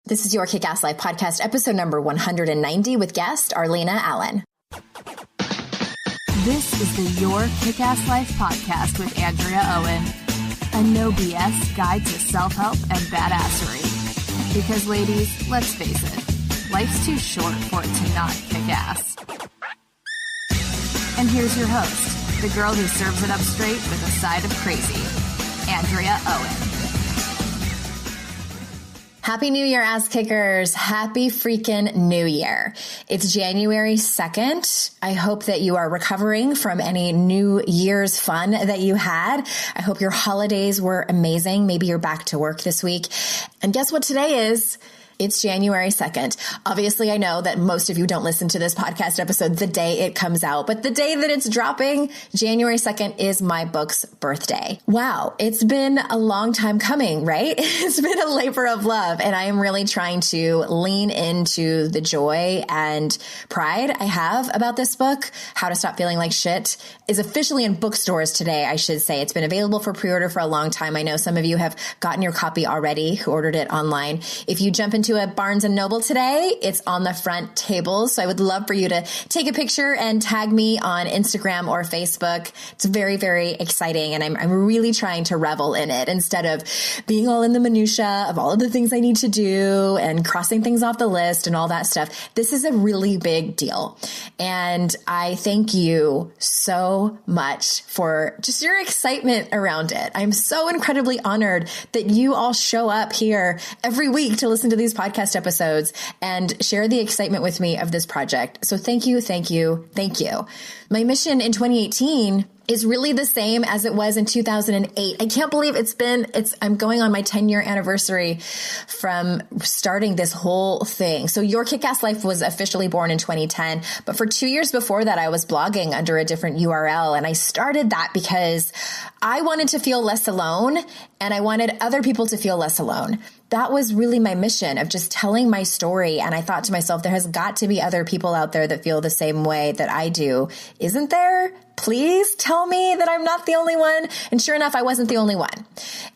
This is your Kick-Ass Life podcast, episode number 190 with guest Arlina Allen. This is the Your Kick-Ass Life podcast with Andrea Owen, a no BS guide to self-help and badassery. Because ladies, let's face it, life's too short for it to not kick ass. And here's your host, the girl who serves it up straight with a side of crazy, Andrea Owen. Happy New Year, ass kickers. Happy freaking New Year. It's January 2nd. I hope that you are recovering from any New Year's fun that you had. I hope your holidays were amazing. Maybe you're back to work this week. And guess what today is? It's January 2nd. Obviously, I know that most of you don't listen to this podcast episode the day it comes out, but the day that it's dropping, January 2nd, is my book's birthday. Wow. It's been a long time coming, right? It's been a labor of love, and I am really trying to lean into the joy and pride I have about this book. How to Stop Feeling Like Shit is officially in bookstores today, I should say. It's been available for pre-order for a long time. I know some of you have gotten your copy already who ordered it online. If you jump into a Barnes & Noble today, it's on the front table. So I would love for you to take a picture and tag me on Instagram or Facebook. It's very, very exciting. And I'm really trying to revel in it instead of being all in the minutia of all of the things I need to do and crossing things off the list and all that stuff. This is a really big deal. And I thank you so much for just your excitement around it. I'm so incredibly honored that you all show up here every week to listen to these podcast episodes and share the excitement with me of this project. So thank you, thank you, thank you. My mission in 2018 is really the same as it was in 2008. I can't believe I'm going on my 10-year anniversary from starting this whole thing. So Your Kick-Ass Life was officially born in 2010, but for 2 years before that, I was blogging under a different URL. And I started that because I wanted to feel less alone and I wanted other people to feel less alone. That was really my mission of just telling my story. And I thought to myself, there has got to be other people out there that feel the same way that I do. Isn't there? Please tell me that I'm not the only one. And sure enough, I wasn't the only one.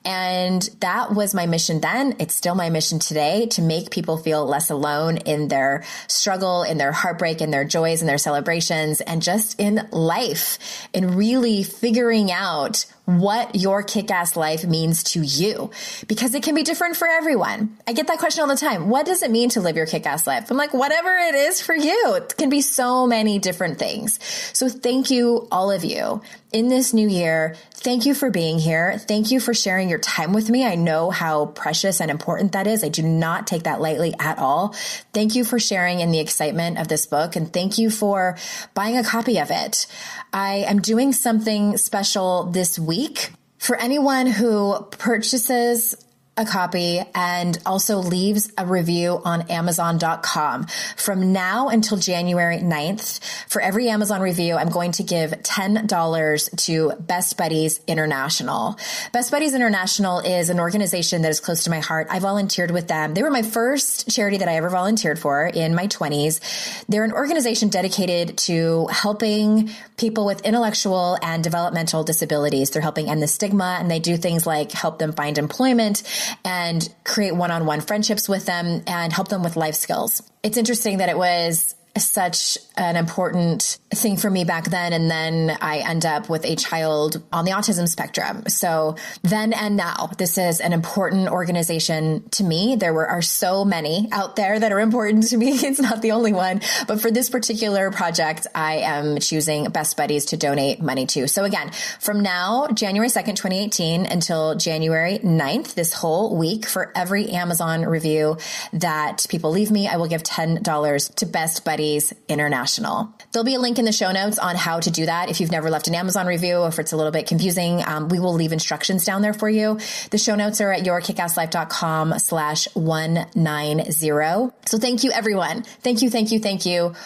And that was my mission then. It's still my mission today to make people feel less alone in their struggle, in their heartbreak, in their joys, in their celebrations, and just in life, and really figuring out what your kick-ass life means to you, because it can be different for everyone. I get that question all the time. What does it mean to live your kick-ass life? I'm like, whatever it is for you. It can be so many different things. So thank you, all of you. In this new year, thank you for being here. Thank you for sharing your time with me. I know how precious and important that is. I do not take that lightly at all. Thank you for sharing in the excitement of this book, and thank you for buying a copy of it. I am doing something special this week for anyone who purchases a copy and also leaves a review on Amazon.com. From now until January 9th, for every Amazon review, I'm going to give $10 to Best Buddies International. Best Buddies International is an organization that is close to my heart. I volunteered with them. They were my first charity that I ever volunteered for in my 20s. They're an organization dedicated to helping people with intellectual and developmental disabilities. They're helping end the stigma, and they do things like help them find employment and create one-on-one friendships with them and help them with life skills. It's interesting that it was such an important thing for me back then. And then I end up with a child on the autism spectrum. So then and now, this is an important organization to me. There are so many out there that are important to me. It's not the only one. But for this particular project, I am choosing Best Buddies to donate money to. So again, from now, January 2nd, 2018 until January 9th, this whole week, for every Amazon review that people leave me, I will give $10 to Best Buddies International. There'll be a link in the show notes on how to do that. If you've never left an Amazon review, if it's a little bit confusing, we will leave instructions down there for you. The show notes are at yourkickasslife.com/190. So thank you, everyone. Thank you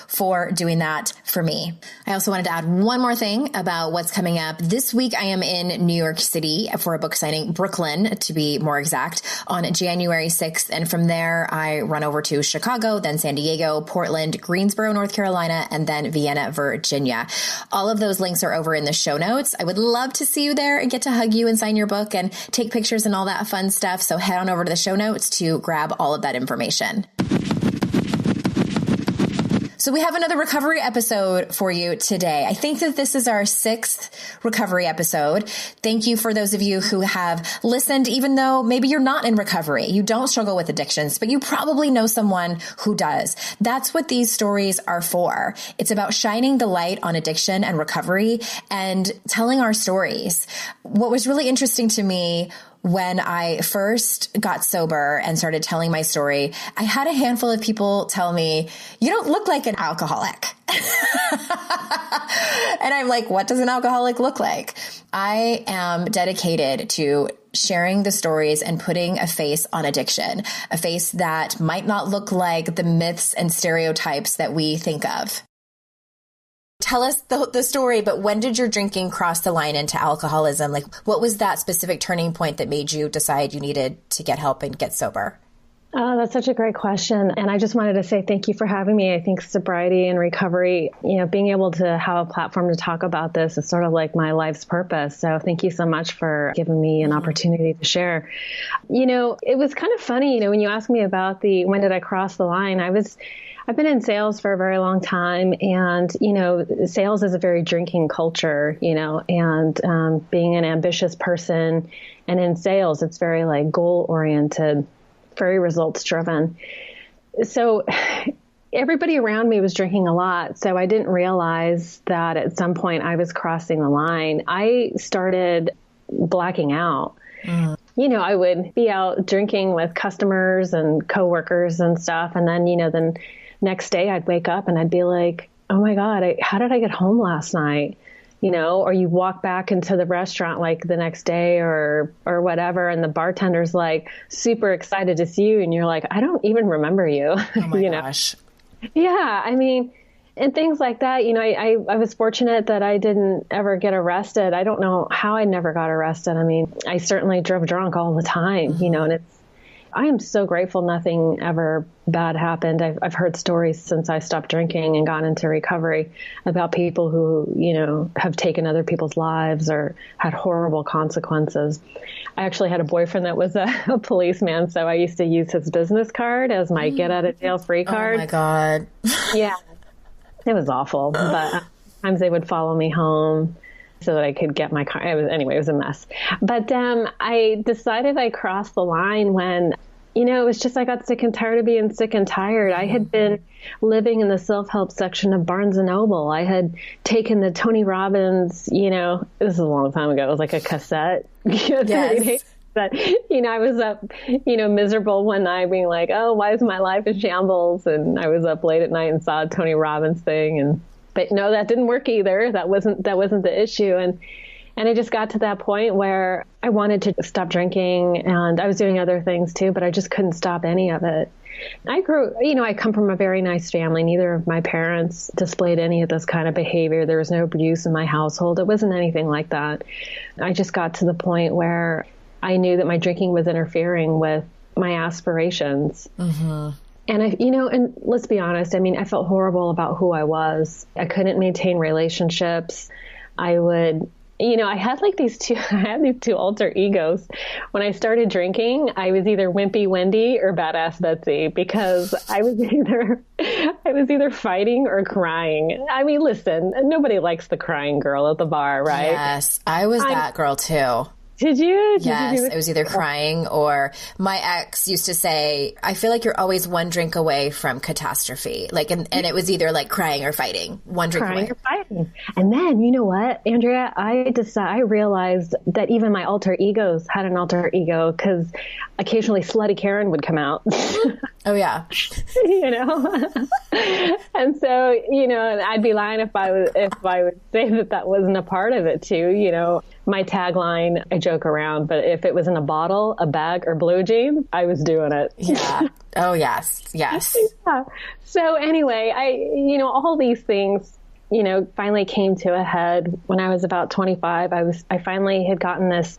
for doing that for me. I also wanted to add one more thing about what's coming up. This week, I am in New York City for a book signing, Brooklyn, to be more exact, on January 6th. And from there, I run over to Chicago, then San Diego, Portland, Greensboro, Greensboro, North Carolina, and then Vienna, Virginia. All of those links are over in the show notes. I would love to see you there and get to hug you and sign your book and take pictures and all that fun stuff. So head on over to the show notes to grab all of that information. So we have another recovery episode for you today. I think that this is our 6th recovery episode. Thank you for those of you who have listened, even though maybe you're not in recovery. You don't struggle with addictions, but you probably know someone who does. That's what these stories are for. It's about shining the light on addiction and recovery and telling our stories. What was really interesting to me when I first got sober and started telling my story, I had a handful of people tell me, you don't look like an alcoholic. And I'm like, what does an alcoholic look like? I am dedicated to sharing the stories and putting a face on addiction, a face that might not look like the myths and stereotypes that we think of. Tell us the story, but when did your drinking cross the line into alcoholism? Like, what was that specific turning point that made you decide you needed to get help and get sober? Oh, that's such a great question. And I just wanted to say thank you for having me. I think sobriety and recovery, being able to have a platform to talk about this is sort of like my life's purpose. So thank you so much for giving me an opportunity to share. It was kind of funny, when you asked me about when did I cross the line, I've been in sales for a very long time, and, sales is a very drinking culture, and being an ambitious person, and in sales, it's very like goal oriented, very results driven. So everybody around me was drinking a lot. So I didn't realize that at some point I was crossing the line. I started blacking out. I would be out drinking with customers and coworkers and stuff. And then, then next day I'd wake up and I'd be like, oh my God, how did I get home last night? Or you walk back into the restaurant like the next day or whatever. And the bartender's like super excited to see you. And you're like, I don't even remember you. Oh my gosh. Yeah. I mean, and things like that, I was fortunate that I didn't ever get arrested. I don't know how I never got arrested. I mean, I certainly drove drunk all the time, and I am so grateful nothing ever bad happened. I've heard stories since I stopped drinking and got into recovery about people who, have taken other people's lives or had horrible consequences. I actually had a boyfriend that was a policeman, so I used to use his business card as my get out of jail free card. Oh my God. Yeah, it was awful, but sometimes they would follow me home so that I could get my car. It was a mess. But I decided I crossed the line when, it was just I got sick and tired of being sick and tired. I had been living in the self-help section of Barnes & Noble. I had taken the Tony Robbins, this is a long time ago. It was like a cassette. Yes. But, I was up, miserable one night being like, oh, why is my life in shambles? And I was up late at night and saw a Tony Robbins thing. But no, that didn't work either. That wasn't the issue. And I just got to that point where I wanted to stop drinking, and I was doing other things too, but I just couldn't stop any of it. I come from a very nice family. Neither of my parents displayed any of this kind of behavior. There was no abuse in my household. It wasn't anything like that. I just got to the point where I knew that my drinking was interfering with my aspirations. Mm-hmm. And and let's be honest, I felt horrible about who I was. I couldn't maintain relationships. I would, I had these two alter egos. When I started drinking, I was either Wimpy Wendy or Badass Betsy, because I was either fighting or crying. I mean, listen, nobody likes the crying girl at the bar, right? Yes, I was that girl too. Did you? Yes, it was either crying or my ex used to say, I feel like you're always one drink away from catastrophe. And it was either like crying or fighting, one drink away. Crying or fighting. And then, you know what, Andrea, I realized that even my alter egos had an alter ego, because occasionally Slutty Karen would come out. Oh, yeah. And so, I'd be lying if I would say that wasn't a part of it too. My tagline, I joke around, but if it was in a bottle, a bag, or blue jeans, I was doing it. Yeah. Oh, yes. Yes. Yeah. So anyway, all these things, finally came to a head when I was about 25. I finally had gotten this,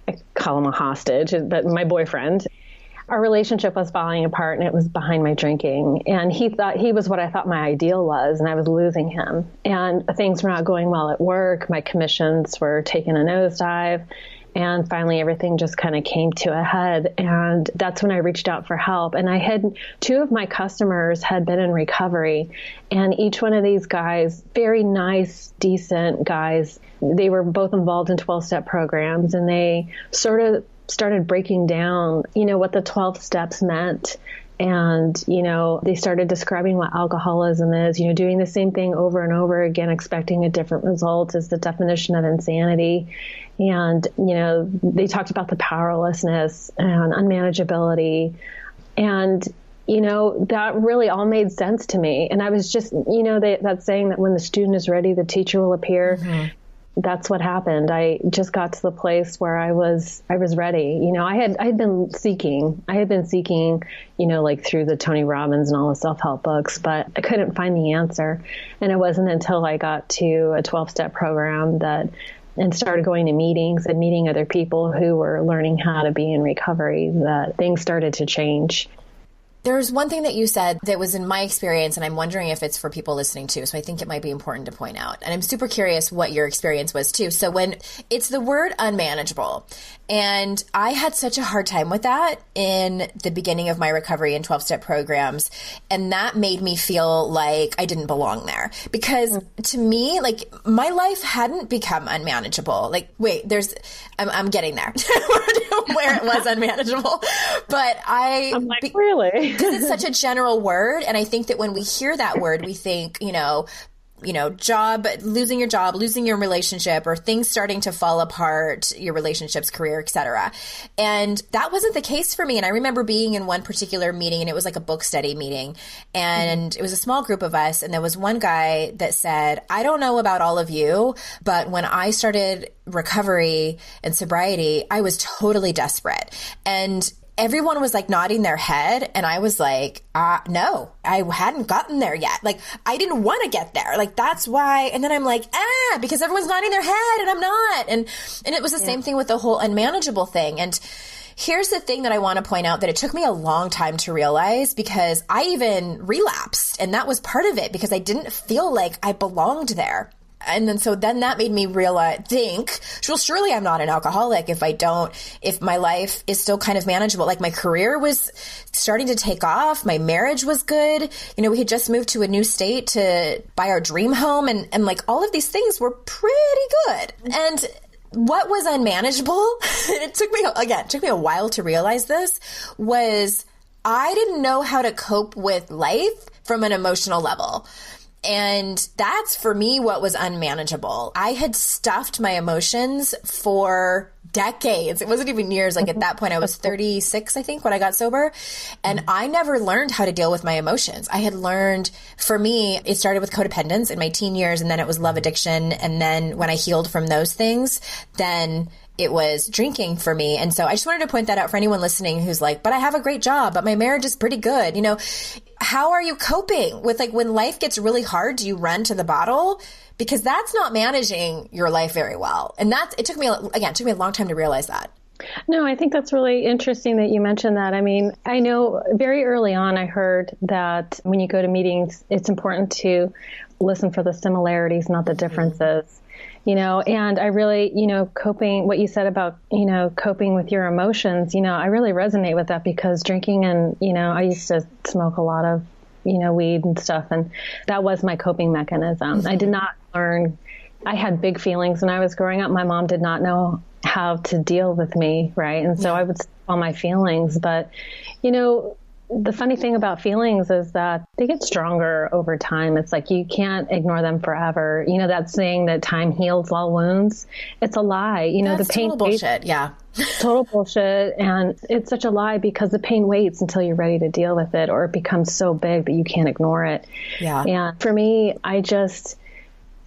I call him a hostage, but my boyfriend. our relationship was falling apart, and it was behind my drinking. And he thought he was what I thought my ideal was, and I was losing him. And things were not going well at work. My commissions were taking a nosedive. And finally, everything just kind of came to a head. And that's when I reached out for help. And I had 2 of my customers had been in recovery. And each one of these guys, very nice, decent guys, they were both involved in 12-step programs. And they sort of started breaking down, what the 12 steps meant. And, they started describing what alcoholism is, doing the same thing over and over again, expecting a different result is the definition of insanity. And, they talked about the powerlessness and unmanageability. And, that really all made sense to me. And I was just, that saying that when the student is ready, the teacher will appear. Mm-hmm. That's what happened. I just got to the place where I was ready. I had been seeking, like through the Tony Robbins and all the self-help books, but I couldn't find the answer. And it wasn't until I got to a 12-step program and started going to meetings and meeting other people who were learning how to be in recovery that things started to change. There's one thing that you said that was in my experience, and I'm wondering if it's for people listening too. So I think it might be important to point out. And I'm super curious what your experience was too. So when it's the word unmanageable, and I had such a hard time with that in the beginning of my recovery and 12-step programs. And that made me feel like I didn't belong there, because to me, like, my life hadn't become unmanageable. Like, wait, I'm getting there where it was unmanageable. But I'm like, really? Because it's such a general word. And I think that when we hear that word, we think, losing your job, losing your relationship, or things starting to fall apart, your relationships, career, etc. And that wasn't the case for me. And I remember being in one particular meeting, and it was like a book study meeting, and it was a small group of us. And there was one guy that said, I don't know about all of you, but when I started recovery and sobriety, I was totally desperate. And everyone was like nodding their head. And I was like, no, I hadn't gotten there yet. Like, I didn't want to get there. Like, that's why. And then I'm like, because everyone's nodding their head and I'm not. And it was the same thing with the whole unmanageable thing. And here's the thing that I want to point out, that it took me a long time to realize, because I even relapsed. And that was part of it, because I didn't feel like I belonged there. And then that made me think, well, surely I'm not an alcoholic if my life is still kind of manageable. Like, my career was starting to take off. My marriage was good. We had just moved to a new state to buy our dream home. And like, all of these things were pretty good. And what was unmanageable, it took me a while to realize this, was I didn't know how to cope with life from an emotional level. And that's, for me, what was unmanageable. I had stuffed my emotions for decades. It wasn't even years. Like, at that point, I was 36, I think, when I got sober. And I never learned how to deal with my emotions. I had learned, for me, it started with codependence in my teen years, and then it was love addiction. And then when I healed from those things, then it was drinking for me. And so I just wanted to point that out for anyone listening who's like, but I have a great job, but my marriage is pretty good. How are you coping with, like, when life gets really hard, do you run to the bottle? Because that's not managing your life very well. And it took me a long time to realize that. No, I think that's really interesting that you mentioned that. I mean, I know very early on, I heard that when you go to meetings, it's important to listen for the similarities, not the differences. And I really, coping, what you said about, coping with your emotions, I really resonate with that, because drinking and, I used to smoke a lot of, weed and stuff. And that was my coping mechanism. Mm-hmm. I did not learn. I had big feelings when I was growing up. My mom did not know how to deal with me. Right. And so I would stuff all my feelings. But, the funny thing about feelings is that they get stronger over time. It's like, you can't ignore them forever. That saying that time heals all wounds, it's a lie. That's the pain total bullshit. Yeah. Total bullshit. And it's such a lie, because the pain waits until you're ready to deal with it, or it becomes so big that you can't ignore it. Yeah. And for me, I just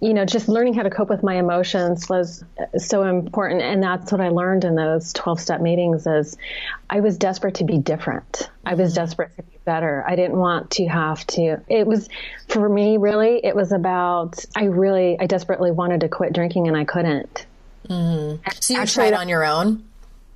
learning how to cope with my emotions was so important. And that's what I learned in those 12-step meetings, is I was desperate to be different. I was desperate to be better. I didn't want to have to. It was, for me, really, it was about, I desperately wanted to quit drinking, and I couldn't. Mm-hmm. So you tried on your own?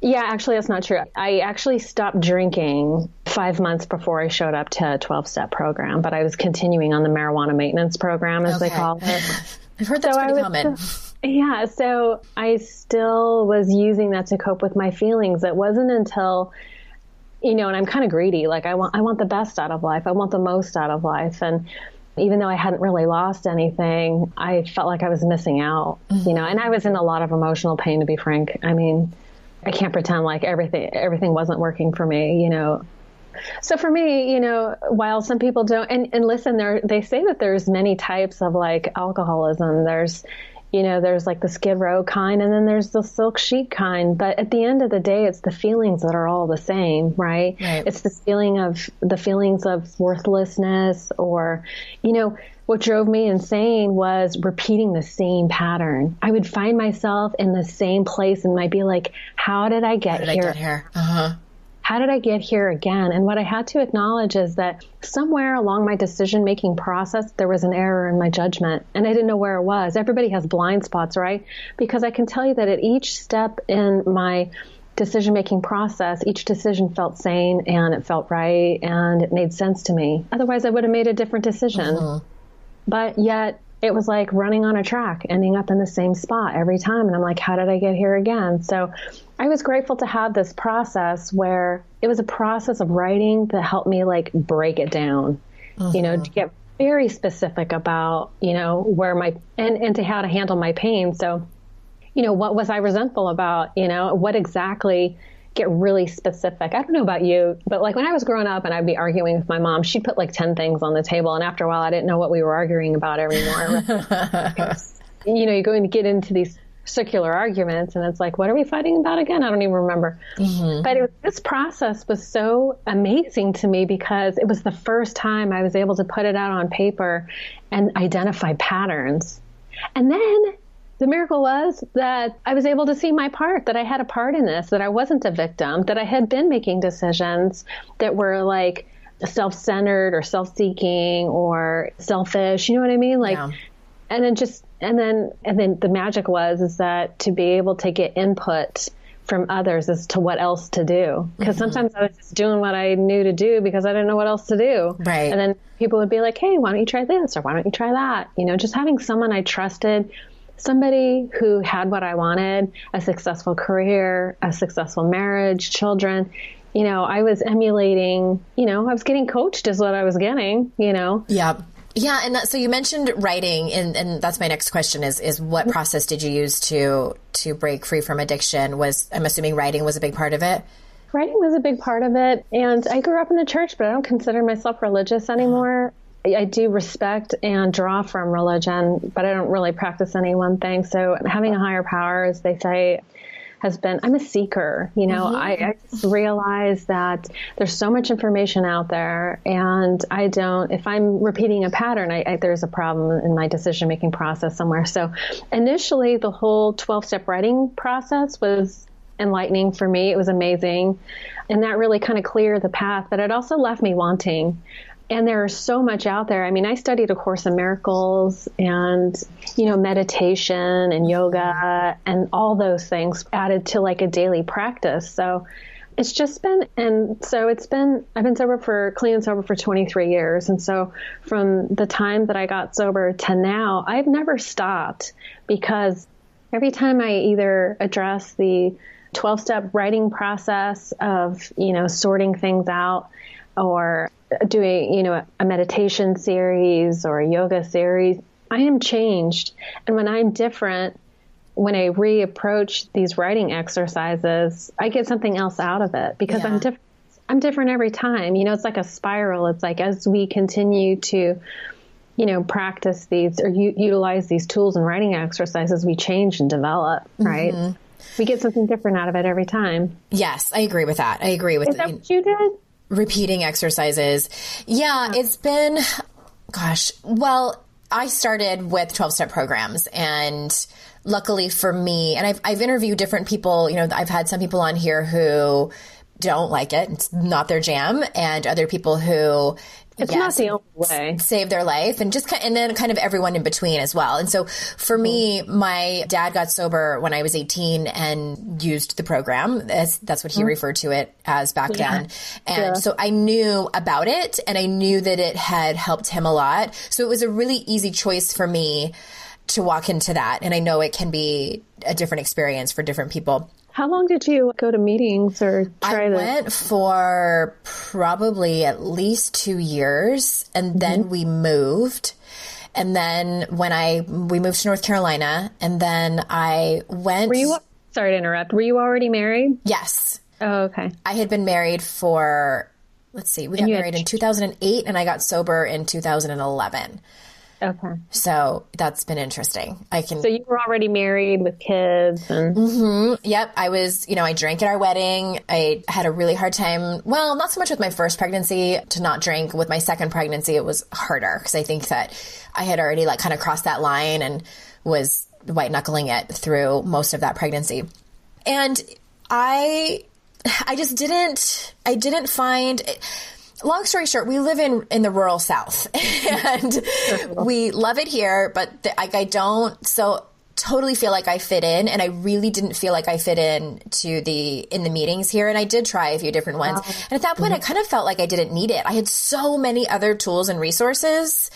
Yeah, actually, that's not true. I actually stopped drinking 5 months before I showed up to a 12-step program, but I was continuing on the marijuana maintenance program, as they call it. I've heard that's pretty common. Yeah, so I still was using that to cope with my feelings. It wasn't until, and I'm kind of greedy. Like I want the best out of life. I want the most out of life. And even though I hadn't really lost anything, I felt like I was missing out, and I was in a lot of emotional pain, to be frank. I mean, I can't pretend like everything wasn't working for me, So for me, while some people don't, and listen, they say that there's many types of like alcoholism. There's like the Skid Row kind, and then there's the silk sheet kind. But at the end of the day, it's the feelings that are all the same, right? It's the feelings of worthlessness, or, what drove me insane was repeating the same pattern. I would find myself in the same place and might be like, how did I get here? How did I get here again? And what I had to acknowledge is that somewhere along my decision-making process, there was an error in my judgment, and I didn't know where it was. Everybody has blind spots, right? Because I can tell you that at each step in my decision-making process, each decision felt sane, and it felt right, and it made sense to me. Otherwise, I would have made a different decision. But yet, it was like running on a track, ending up in the same spot every time. And I'm like, how did I get here again? So I was grateful to have this process where it was a process of writing that helped me like break it down, to get very specific about, where and to how to handle my pain. So, what was I resentful about? What exactly, get really specific. I don't know about you, but like when I was growing up and I'd be arguing with my mom, she'd put like 10 things on the table. And after a while, I didn't know what we were arguing about anymore. You're going to get into these circular arguments and it's like, what are we fighting about again? I don't even remember. But this process was so amazing to me because it was the first time I was able to put it out on paper and identify patterns. And then the miracle was that I was able to see my part, that I had a part in this, that I wasn't a victim, that I had been making decisions that were like self-centered or self-seeking or selfish. You know what I mean? Like, and then the magic is that to be able to get input from others as to what else to do. Because sometimes I was just doing what I knew to do because I didn't know what else to do. Right. And then people would be like, hey, why don't you try this? Or why don't you try that? Just having someone I trusted, somebody who had what I wanted, a successful career, a successful marriage, children, I was emulating, I was getting coached is what I was getting, Yeah. Yeah. And so you mentioned writing and that's my next question is what process did you use to break free from addiction? I'm assuming writing was a big part of it? Writing was a big part of it. And I grew up in the church, but I don't consider myself religious anymore. I do respect and draw from religion, but I don't really practice any one thing. So having a higher power, as they say, I'm a seeker. I just realize that there's so much information out there and if I'm repeating a pattern, there's a problem in my decision-making process somewhere. So initially the whole 12-step writing process was enlightening for me. It was amazing. And that really kind of cleared the path, but it also left me wanting. And there's so much out there. I mean, I studied A Course in Miracles and, meditation and yoga and all those things added to like a daily practice. So it's just been, I've been clean and sober for 23 years. And so from the time that I got sober to now, I've never stopped because every time I either address the 12-step writing process of, sorting things out or doing, a meditation series or a yoga series, I am changed. And when I'm different, when I reapproach these writing exercises, I get something else out of it because I'm different every time. It's like a spiral. It's like as we continue to, practice these or utilize these tools and writing exercises, we change and develop, right? We get something different out of it every time. Yes, I agree with that. Is that what you did? Repeating exercises. Yeah, it's been, I started with 12-step programs and luckily for me, and I've interviewed different people, I've had some people on here who don't like it. It's not their jam. And other people who It's not the only way. Save their life, and then kind of everyone in between as well. And so for me, my dad got sober when I was 18 and used the program. That's what he referred to it as back then. And so I knew about it, and I knew that it had helped him a lot. So it was a really easy choice for me to walk into that. And I know it can be a different experience for different people. How long did you go to meetings or try this? I went for probably at least 2 years, and then we moved. And then we moved to North Carolina, and then I went. Sorry to interrupt. Were you already married? Yes. Oh, okay. I had been married for, we got married in 2008, and I got sober in 2011. Okay. So that's been interesting. So you were already married with kids and. Yep. I was, I drank at our wedding. I had a really hard time. Well, not so much with my first pregnancy to not drink. With my second pregnancy, it was harder because I think that I had already kind of crossed that line and was white knuckling it through most of that pregnancy. And I didn't find it. Long story short, we live in the rural South, and we love it here, but I don't totally feel like I fit in, and I really didn't feel like I fit in in the meetings here, and I did try a few different ones. Wow. And at that point, I kind of felt like I didn't need it. I had so many other tools and resources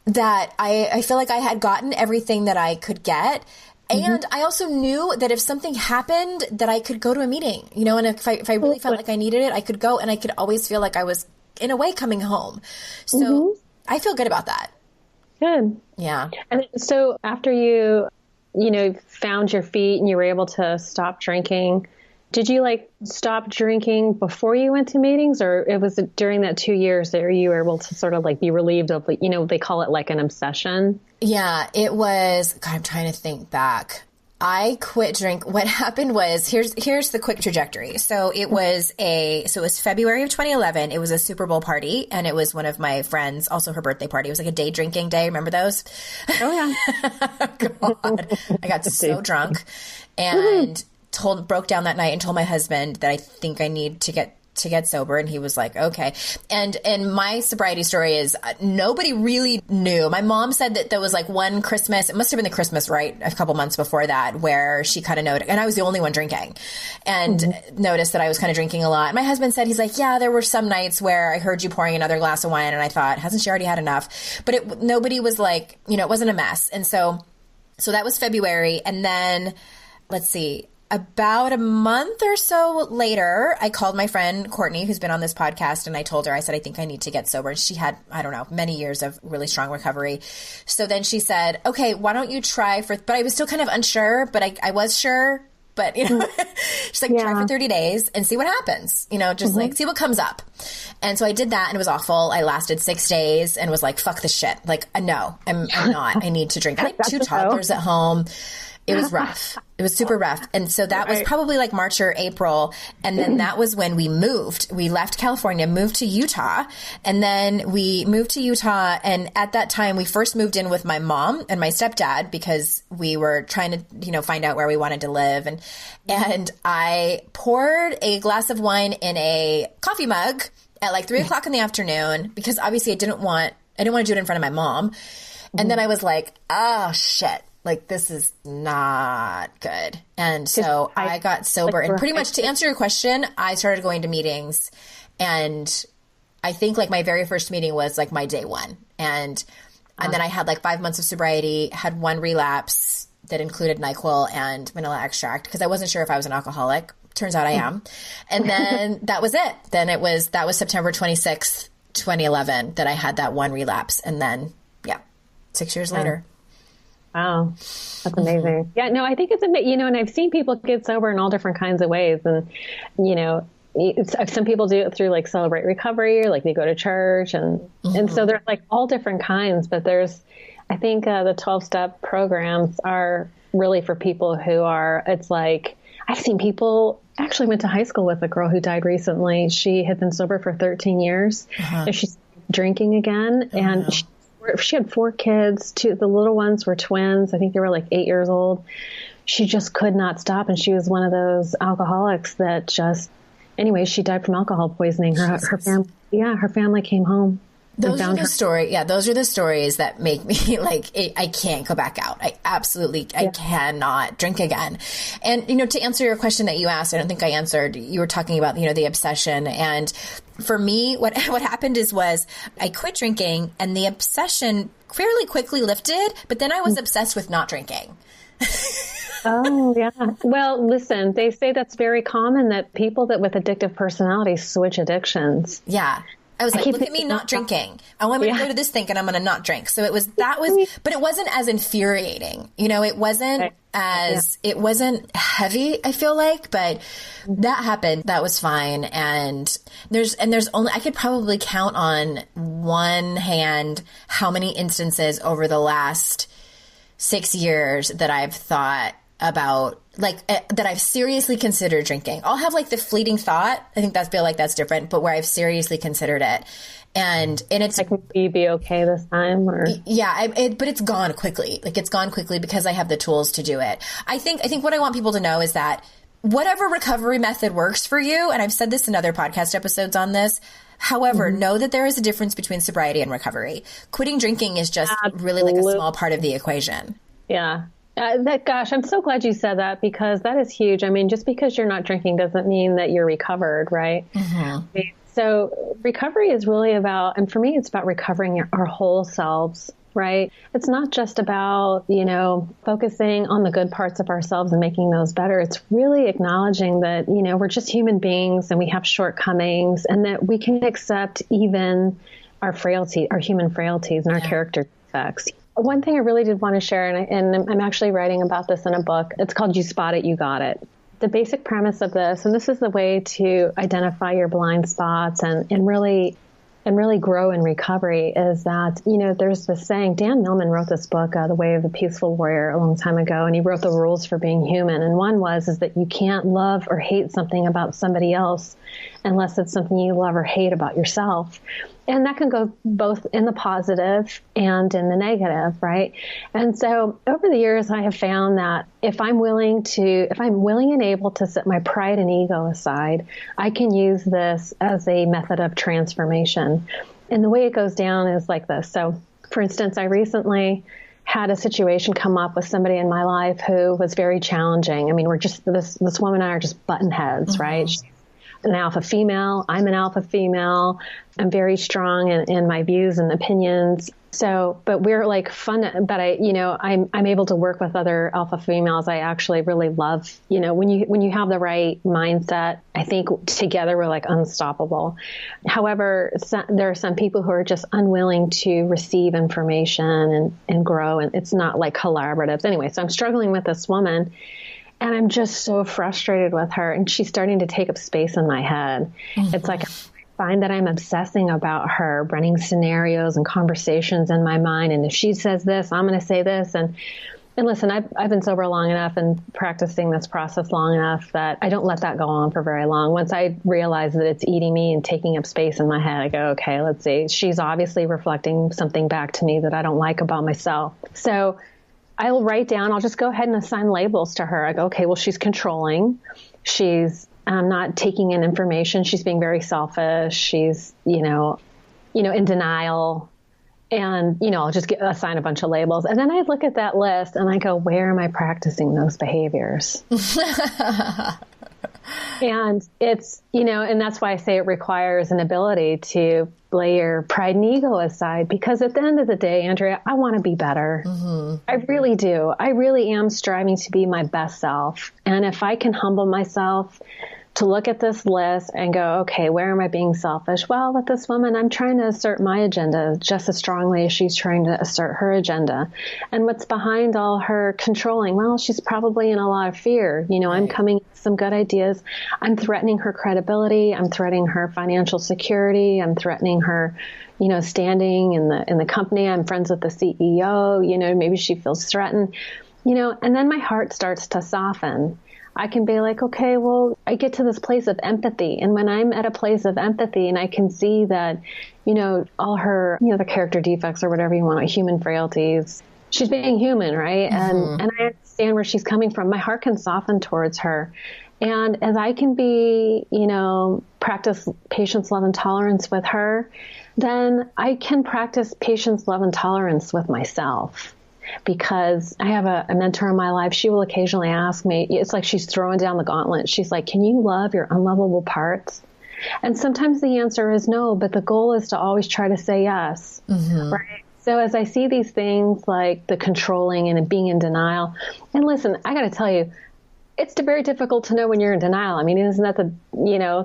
that I feel like I had gotten everything that I could get. And I also knew that if something happened, that I could go to a meeting, and if I really felt like I needed it, I could go, and I could always feel like I was, in a way, coming home. So I feel good about that. Good. Yeah. And so after you found your feet and you were able to stop drinking, did you stop drinking before you went to meetings, or it was during that 2 years that you were able to sort of be relieved of, they call it an obsession? Yeah, it was, God, I'm trying to think back. I quit drink. What happened was, here's the quick trajectory. So it was February of 2011. It was a Super Bowl party, and it was one of my friends, also her birthday party. It was like a day drinking day. Remember those? Oh yeah. God, I got so drunk and broke down that night and told my husband that I think I need to get sober, and he was like, okay. And my sobriety story is nobody really knew. My mom said that there was one Christmas, it must have been the Christmas, right, a couple months before that, where she kind of noticed, and I was the only one drinking, and noticed that I was kind of drinking a lot. My husband said, he's like, yeah, there were some nights where I heard you pouring another glass of wine, and I thought, hasn't she already had enough? But nobody was it wasn't a mess. And so that was February. And then, let's see, about a month or so later, I called my friend Courtney, who's been on this podcast, and I told her, I said, I think I need to get sober. And she had, I don't know, many years of really strong recovery. So then she said, okay, why don't you try but I was still kind of unsure, but I was sure. But, she's like, try for 30 days and see what happens, just see what comes up. And so I did that, and it was awful. I lasted 6 days and was like, fuck this shit. No, I'm not. I need to drink. I had 2 toddlers at home. It was rough. It was super rough. And so that was probably March or April. And then that was when we moved. We left California, moved to Utah. And then we moved to Utah. And at that time, we first moved in with my mom and my stepdad because we were trying to, find out where we wanted to live. And I poured a glass of wine in a coffee mug at 3 o'clock in the afternoon because obviously I didn't want to do it in front of my mom. And then I was like, oh, shit. This is not good. And so I got sober. And pretty much to answer your question, I started going to meetings. And I think my very first meeting was my day one. And then I had 5 months of sobriety, had 1 relapse that included NyQuil and vanilla extract because I wasn't sure if I was an alcoholic. Turns out I am. And then that was it. Then that was September 26th, 2011 that I had that 1 relapse. And then, 6 years later. Wow. That's amazing. Yeah, no, I think it's amazing, and I've seen people get sober in all different kinds of ways. And, some people do it through Celebrate Recovery, or they go to church and so there's all different kinds, but I think the 12-step programs are really for people who are, I've seen people actually went to high school with a girl who died recently. She had been sober for 13 years and she's drinking again. And she had 4 kids. 2, the little ones were twins. I think they were 8 years old. She just could not stop. And she was one of those alcoholics that anyway, she died from alcohol poisoning. Her family came home. Those are the story. Yeah. Those are the stories that make me like, I can't go back out. I cannot drink again. And, to answer your question that you asked, I don't think I answered, you were talking about, the obsession. And for me, what happened was I quit drinking and the obsession fairly quickly lifted, but then I was obsessed with not drinking. Oh, yeah. Well, listen, they say that's very common that people with addictive personalities switch addictions. Yeah. I was like, look at me not drinking. Oh, I'm going to go to this thing and I'm going to not drink. So but it wasn't as infuriating. It wasn't it wasn't heavy, I feel like, but that happened. That was fine. And there's only, I could probably count on one hand how many instances over the last 6 years that I've thought about, that I've seriously considered drinking. I'll have the fleeting thought. I think feel like that's different, but where I've seriously considered it. And it's like, will you be okay this time? Or yeah, but it's gone quickly. It's gone quickly because I have the tools to do it. I think what I want people to know is that whatever recovery method works for you, and I've said this in other podcast episodes on this, however, know that there is a difference between sobriety and recovery. Quitting drinking is just really a small part of the equation. Yeah. Gosh, I'm so glad you said that, because that is huge. I mean, just because you're not drinking doesn't mean that you're recovered, right? Mm-hmm. So recovery is really about, and for me, it's about recovering our whole selves, right? It's not just about, focusing on the good parts of ourselves and making those better. It's really acknowledging that, we're just human beings and we have shortcomings, and that we can accept even our human frailties and our character defects. One thing I really did want to share, and I'm actually writing about this in a book. It's called You Spot It, You Got It. The basic premise of this, and this is the way to identify your blind spots and really grow in recovery, is that, there's this saying, Dan Millman wrote this book, The Way of the Peaceful Warrior, a long time ago, and he wrote the rules for being human. And one is that you can't love or hate something about somebody else unless it's something you love or hate about yourself. And that can go both in the positive and in the negative, right? And so over the years, I have found that if I'm willing and able to set my pride and ego aside, I can use this as a method of transformation. And the way it goes down is like this. So, for instance, I recently had a situation come up with somebody in my life who was very challenging. I mean, we're just, this woman and I are just button heads, mm-hmm. right? She's an alpha female. I'm an alpha female. I'm very strong in my views and opinions. So, but we're fun, but I'm able to work with other alpha females. I actually really love, when you have the right mindset, I think together we're unstoppable. However, there are some people who are just unwilling to receive information and grow, and it's not collaborative. Anyway, so I'm struggling with this woman. And I'm just so frustrated with her. And she's starting to take up space in my head. Mm-hmm. It's I find that I'm obsessing about her, running scenarios and conversations in my mind. And if she says this, I'm going to say this. And listen, I've been sober long enough and practicing this process long enough that I don't let that go on for very long. Once I realize that it's eating me and taking up space in my head, I go, okay, let's see. She's obviously reflecting something back to me that I don't like about myself. So I'll just go ahead and assign labels to her. I go, okay, well, she's controlling. She's not taking in information. She's being very selfish. She's, in denial. And, I'll just assign a bunch of labels. And then I look at that list and I go, where am I practicing those behaviors? And it's, and that's why I say it requires an ability to lay your pride and ego aside, because at the end of the day, Andrea, I want to be better. Mm-hmm. I really do. I really am striving to be my best self. And if I can humble myself to look at this list and go, okay, where am I being selfish? Well, with this woman, I'm trying to assert my agenda just as strongly as she's trying to assert her agenda. And what's behind all her controlling? Well, she's probably in a lot of fear. I'm coming with some good ideas. I'm threatening her credibility. I'm threatening her financial security. I'm threatening her, standing in the company. I'm friends with the CEO. Maybe she feels threatened, and then my heart starts to soften. I can be like, okay, well, I get to this place of empathy. And when I'm at a place of empathy and I can see that, all her, the character defects or whatever you want, human frailties, she's being human, right? Mm-hmm. And I understand where she's coming from. My heart can soften towards her. And as I can be, practice patience, love, and tolerance with her, then I can practice patience, love, and tolerance with myself. Because I have a mentor in my life, she will occasionally ask me, it's like she's throwing down the gauntlet. She's like, can you love your unlovable parts? And sometimes the answer is no, but the goal is to always try to say yes. Right? So as I see these things like the controlling and being in denial, and listen, I got to tell you, it's very difficult to know when you're in denial. I mean, isn't that the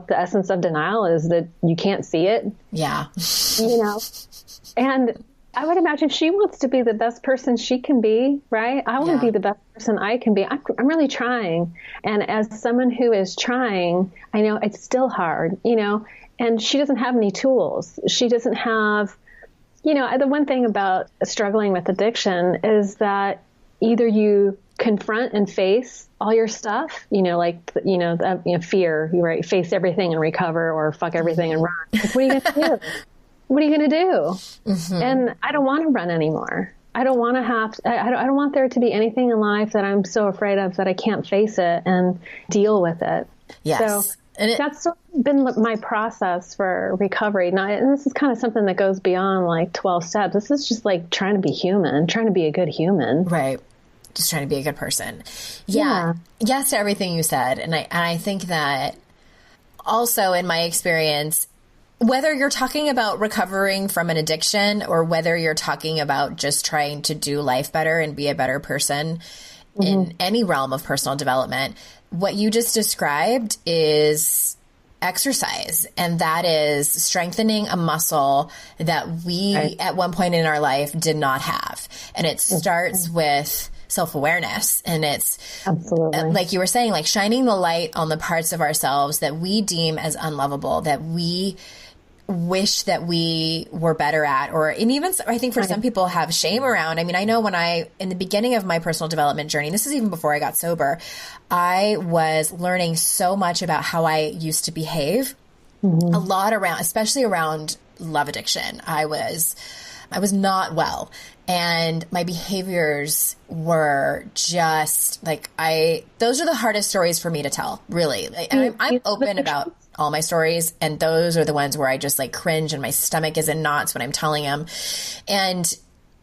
essence of denial is that you can't see it? Yeah. And I would imagine she wants to be the best person she can be, right? I want to be the best person I can be. I'm really trying. And as someone who is trying, I know it's still hard, and she doesn't have any tools. She doesn't have, the one thing about struggling with addiction is that either you confront and face all your stuff, fear, right? Face everything and recover, or fuck everything and run. Like, what are you going to do? What are you going to do? And I don't want to run anymore. I don't want to I don't want there to be anything in life that I'm so afraid of that I can't face it and deal with it. Yes. So that's been my process for recovery. Now, and this is kind of something that goes beyond like 12 steps. This is just like trying to be human, trying to be a good human. Right. Just trying to be a good person. Yeah. Yes to everything you said. And I think that also in my experience, whether you're talking about recovering from an addiction or whether you're talking about just trying to do life better and be a better person in any realm of personal development, what you just described is exercise. And that is strengthening a muscle that we at one point in our life did not have. And it starts with self-awareness. And it's like you were saying, like shining the light on the parts of ourselves that we deem as unlovable, that we wish that we were better at, and even I think for some people have shame around. I mean, I know in the beginning of my personal development journey, this is even before I got sober, I was learning so much about how I used to behave a lot around, especially around love addiction. I was not well. And my behaviors were just like, those are the hardest stories for me to tell, really. And I'm open about all my stories. And those are the ones where I just like cringe and my stomach is in knots when I'm telling them. And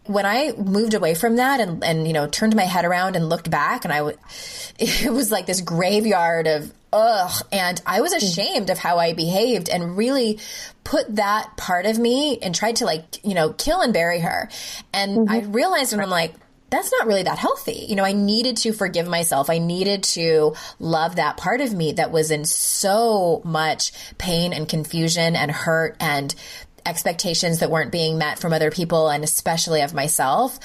when I moved away from that and turned my head around and looked back, and it was like this graveyard of and I was ashamed of how I behaved and really put that part of me and tried to kill and bury her. And I realized, and I'm like, that's not really that healthy. I needed to forgive myself. I needed to love that part of me that was in so much pain and confusion and hurt and expectations that weren't being met from other people, and especially of myself.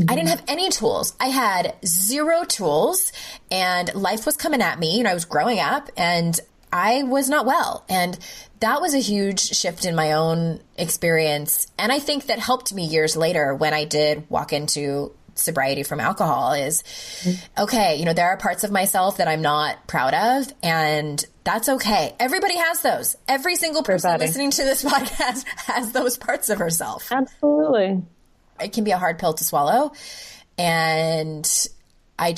I didn't have any tools. I had zero tools, and life was coming at me. I was growing up and I was not well. And that was a huge shift in my own experience. And I think that helped me years later when I did walk into sobriety from alcohol is, okay, there are parts of myself that I'm not proud of, and that's okay. Everybody has those. Every single person listening to this podcast has those parts of herself. Absolutely. It can be a hard pill to swallow. And I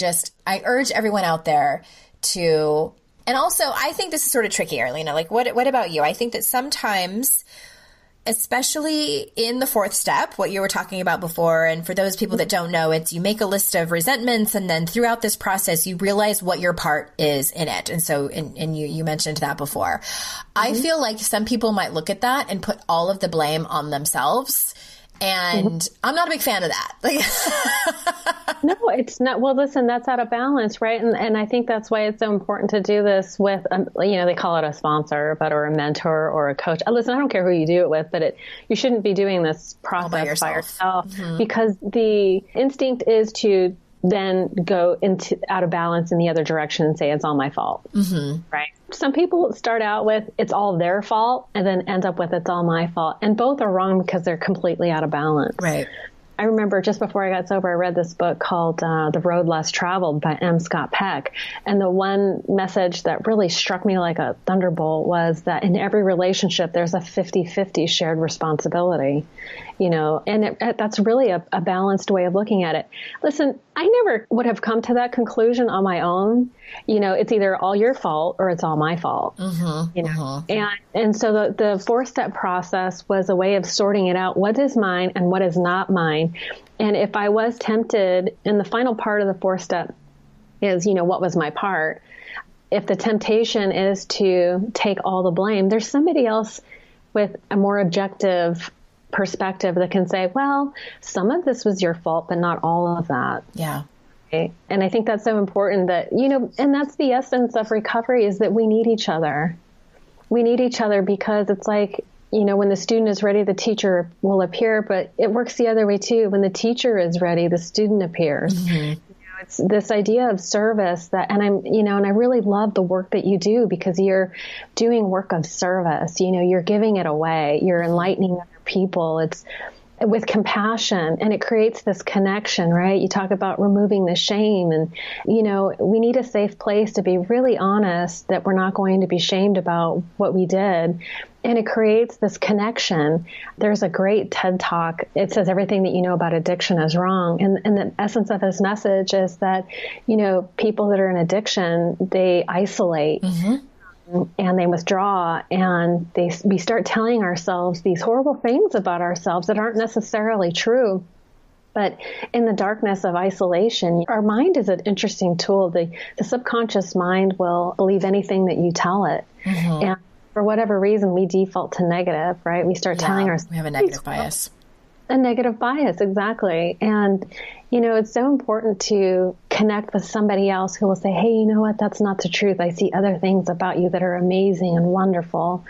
urge everyone out there to, and also I think this is sort of tricky, Arlina. Like, what about you? I think that sometimes, especially in the fourth step, what you were talking about before, and for those people that don't know, it's you make a list of resentments, and then throughout this process, you realize what your part is in it. And so, and you mentioned that before. I feel like some people might look at that and put all of the blame on themselves. And I'm not a big fan of that. No, it's not. Well, listen, that's out of balance, right? And I think that's why it's so important to do this with, they call it a sponsor, or a mentor or a coach. Listen, I don't care who you do it with, but you shouldn't be doing this process by yourself because the instinct is to then go out of balance in the other direction and say it's all my fault, right? Some people start out with it's all their fault and then end up with it's all my fault. And both are wrong because they're completely out of balance. Right. I remember just before I got sober, I read this book called The Road Less Traveled by M. Scott Peck. And the one message that really struck me like a thunderbolt was that in every relationship, there's a 50-50 shared responsibility, and that's really a balanced way of looking at it. Listen, I never would have come to that conclusion on my own. It's either all your fault or it's all my fault. And so the 4-step process was a way of sorting it out. What is mine and what is not mine? And if I was tempted, and the final part of the 4-step is, what was my part? If the temptation is to take all the blame, there's somebody else with a more objective perspective that can say, well, some of this was your fault, but not all of that. Yeah. Okay? And I think that's so important that, and that's the essence of recovery, is that we need each other. We need each other because it's like, when the student is ready, the teacher will appear, but it works the other way too. When the teacher is ready, the student appears. It's this idea of service and I really love the work that you do, because you're doing work of service. You're giving it away. You're enlightening other people. It's with compassion, and it creates this connection, right? You talk about removing the shame, and, we need a safe place to be really honest that we're not going to be shamed about what we did. And it creates this connection. There's a great TED Talk. It says everything that you know about addiction is wrong. And the essence of his message is that, people that are in addiction, they isolate and they withdraw, and we start telling ourselves these horrible things about ourselves that aren't necessarily true. But in the darkness of isolation, our mind is an interesting tool. The subconscious mind will believe anything that you tell it. And for whatever reason, we default to negative, right? We start telling ourselves. We have a negative bias. A negative bias, exactly. And, it's so important to connect with somebody else who will say, hey, you know what? That's not the truth. I see other things about you that are amazing and wonderful.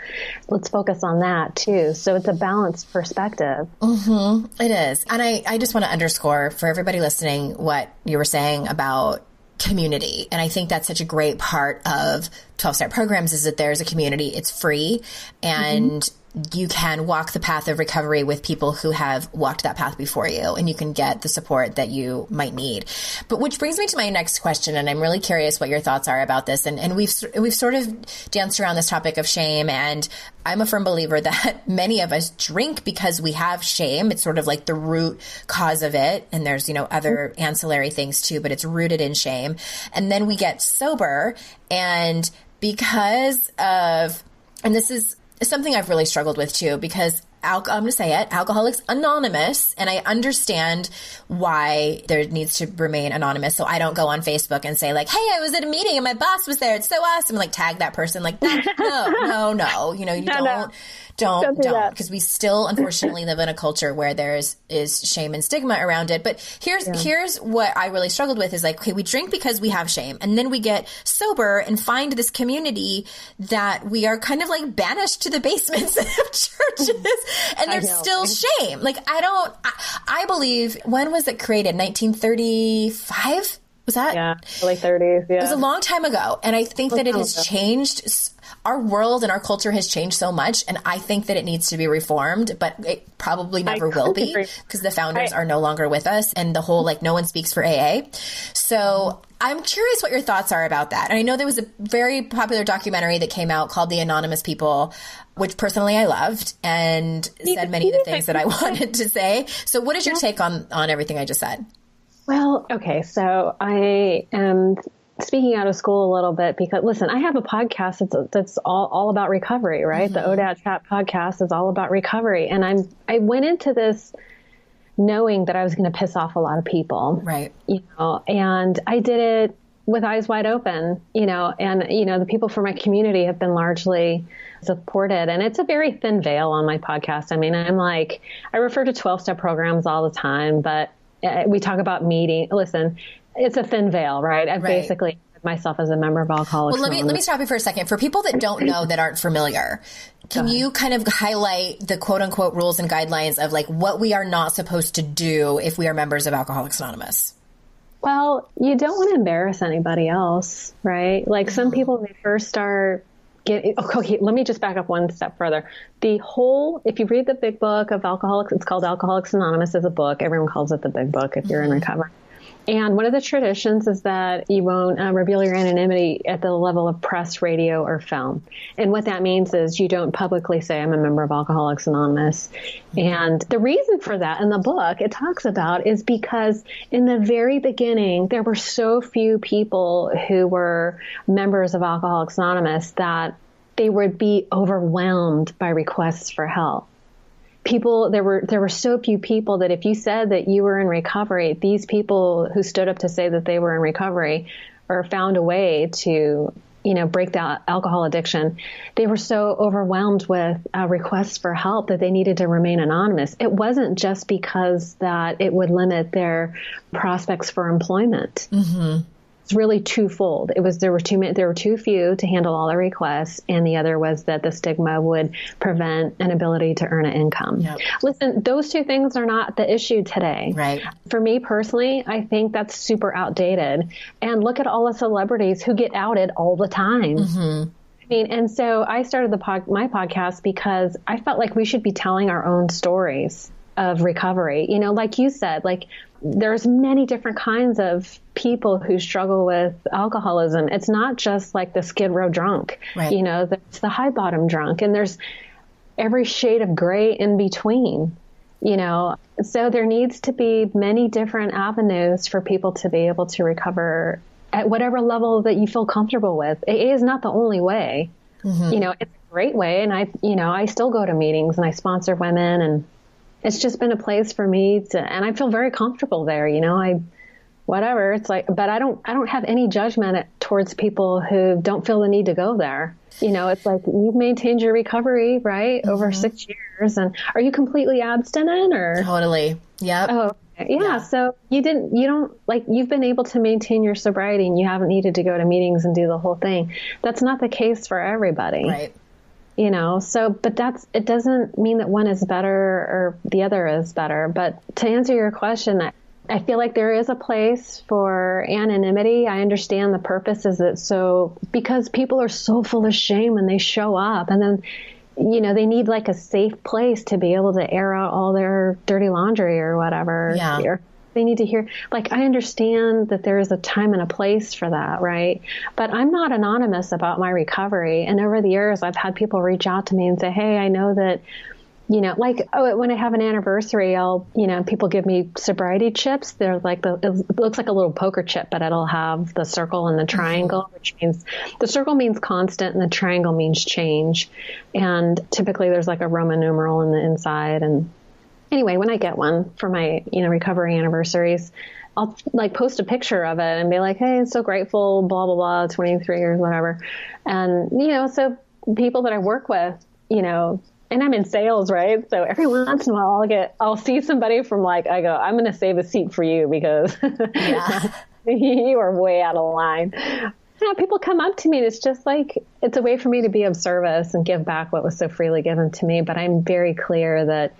Let's focus on that too. So it's a balanced perspective. It is. And I just want to underscore for everybody listening what you were saying about community. And I think that's such a great part of 12-step programs, is that there's a community. It's free, and you can walk the path of recovery with people who have walked that path before you, and you can get the support that you might need. But which brings me to my next question, and I'm really curious what your thoughts are about this. And we've sort of danced around this topic of shame, and I'm a firm believer that many of us drink because we have shame. It's sort of like the root cause of it. And there's, other ancillary things too, but it's rooted in shame. And then we get sober, and because of, and this is something I've really struggled with too, because I'm going to say it, Alcoholics Anonymous, and I understand why there needs to remain anonymous. So I don't go on Facebook and say like, hey, I was at a meeting and my boss was there. It's so awesome. Like tag that person like that. No. Don't, because we still unfortunately live in a culture where there is shame and stigma around it. But here's what I really struggled with is like, okay, we drink because we have shame, and then we get sober and find this community that we are kind of like banished to the basements of churches, and there's still shame. Like I believe, when was it created? 1935? Was that? Yeah, early 30s. Yeah. It was a long time ago. And I think that it has changed. Our world and our culture has changed so much. And I think that it needs to be reformed, but it probably never will be, because the founders are no longer with us, and the whole, like, no one speaks for AA. So I'm curious what your thoughts are about that. And I know there was a very popular documentary that came out called The Anonymous People, which personally I loved and said many of the things that I wanted to say. So what is your take on everything I just said? Well, okay, so I am speaking out of school a little bit because, listen, I have a podcast that's all about recovery, right? The ODAAT Chat podcast is all about recovery. And I went into this knowing that I was going to piss off a lot of people. Right. And I did it with eyes wide open, and, the people from my community have been largely supported. And it's a very thin veil on my podcast. I mean, I refer to 12-step programs all the time, but we talk about meeting. Listen, it's a thin veil, right? I've basically myself as a member of Alcoholics Anonymous. Well, let me stop you for a second. For people that don't know, that aren't familiar, can you kind of highlight the quote unquote rules and guidelines of like what we are not supposed to do if we are members of Alcoholics Anonymous? Well, you don't want to embarrass anybody else, right? Like some people, when they first start okay, let me just back up one step further. If you read the big book of Alcoholics, it's called Alcoholics Anonymous as a book. Everyone calls it the big book if you're in recovery. And one of the traditions is that you won't reveal your anonymity at the level of press, radio, or film. And what that means is you don't publicly say, I'm a member of Alcoholics Anonymous. And the reason for that in the book it talks about is because in the very beginning, there were so few people who were members of Alcoholics Anonymous that they would be overwhelmed by requests for help. There were so few people that if you said that you were in recovery, these people who stood up to say that they were in recovery or found a way to, break the alcohol addiction, they were so overwhelmed with requests for help that they needed to remain anonymous. It wasn't just because that it would limit their prospects for employment. Mm-hmm. It's really twofold. There were too few to handle all the requests, and the other was that the stigma would prevent an ability to earn an income. Yep. Listen, those two things are not the issue today. Right. For me personally, I think that's super outdated. And look at all the celebrities who get outed all the time. Mm-hmm. And so I started my podcast because I felt like we should be telling our own stories of recovery. Like you said, there's many different kinds of people who struggle with alcoholism. It's not just like the Skid Row drunk, right. There's the high bottom drunk, and there's every shade of gray in between, so there needs to be many different avenues for people to be able to recover at whatever level that you feel comfortable with. AA is not the only way, it's a great way. And I still go to meetings and I sponsor women, and it's just been a place for me and I feel very comfortable there. Whatever. It's like, but I don't have any judgment towards people who don't feel the need to go there. It's like you've maintained your recovery, right? Mm-hmm. Over 6 years. And are you completely abstinent or? Totally. Yep. Oh, yeah. So you've been able to maintain your sobriety and you haven't needed to go to meetings and do the whole thing. That's not the case for everybody. Right. But it doesn't mean that one is better or the other is better. But to answer your question, I feel like there is a place for anonymity. I understand the purpose is because people are so full of shame when they show up, and then, they need like a safe place to be able to air out all their dirty laundry or whatever. Yeah. Or they need to hear, I understand that there is a time and a place for that, right? But I'm not anonymous about my recovery. And over the years, I've had people reach out to me and say, hey, I know that, when I have an anniversary, people give me sobriety chips. They're it looks like a little poker chip, but it'll have the circle and the triangle, which means the circle means constant and the triangle means change. And typically there's a Roman numeral in the inside. And anyway, when I get one for my, recovery anniversaries, I'll post a picture of it and be like, hey, I'm so grateful, blah, blah, blah, 23 years, whatever. And, so people that I work with, and I'm in sales, right? So every once in a while I'll see somebody from I go, I'm going to save a seat for you because you are way out of line. People come up to me and it's just it's a way for me to be of service and give back what was so freely given to me. But I'm very clear that,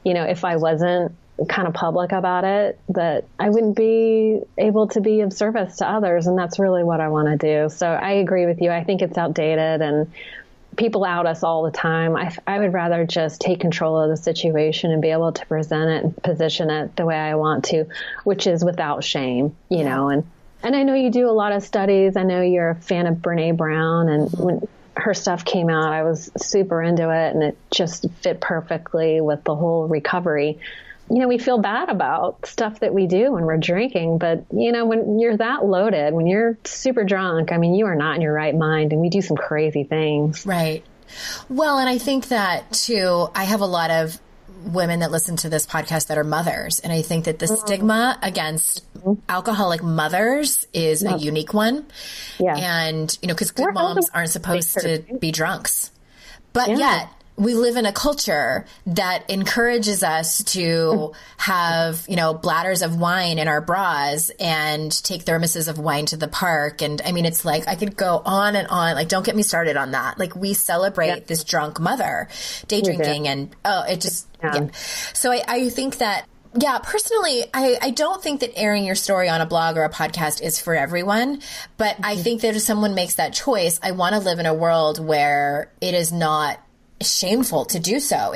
if I wasn't kind of public about it, that I wouldn't be able to be of service to others. And that's really what I want to do. So I agree with you. I think it's outdated and people out us all the time. I would rather just take control of the situation and be able to present it and position it the way I want to, which is without shame, know. And I know you do a lot of studies. I know you're a fan of Brene Brown, and when her stuff came out, I was super into it, and it just fit perfectly with the whole recovery. We feel bad about stuff that we do when we're drinking, but, when you're that loaded, when you're super drunk, you are not in your right mind, and we do some crazy things. Right. Well, and I think that, too, I have a lot of women that listen to this podcast that are mothers, and I think that the stigma against alcoholic mothers is a unique one. Yeah. And, because good moms aren't supposed to be drunks. But yet, we live in a culture that encourages us to have, bladders of wine in our bras and take thermoses of wine to the park. And it's I could go on and on. Don't get me started on that. We celebrate this drunk mother, day drinking, and it just, So I think that, personally, I don't think that airing your story on a blog or a podcast is for everyone. But I think that if someone makes that choice, I want to live in a world where it is not shameful to do so.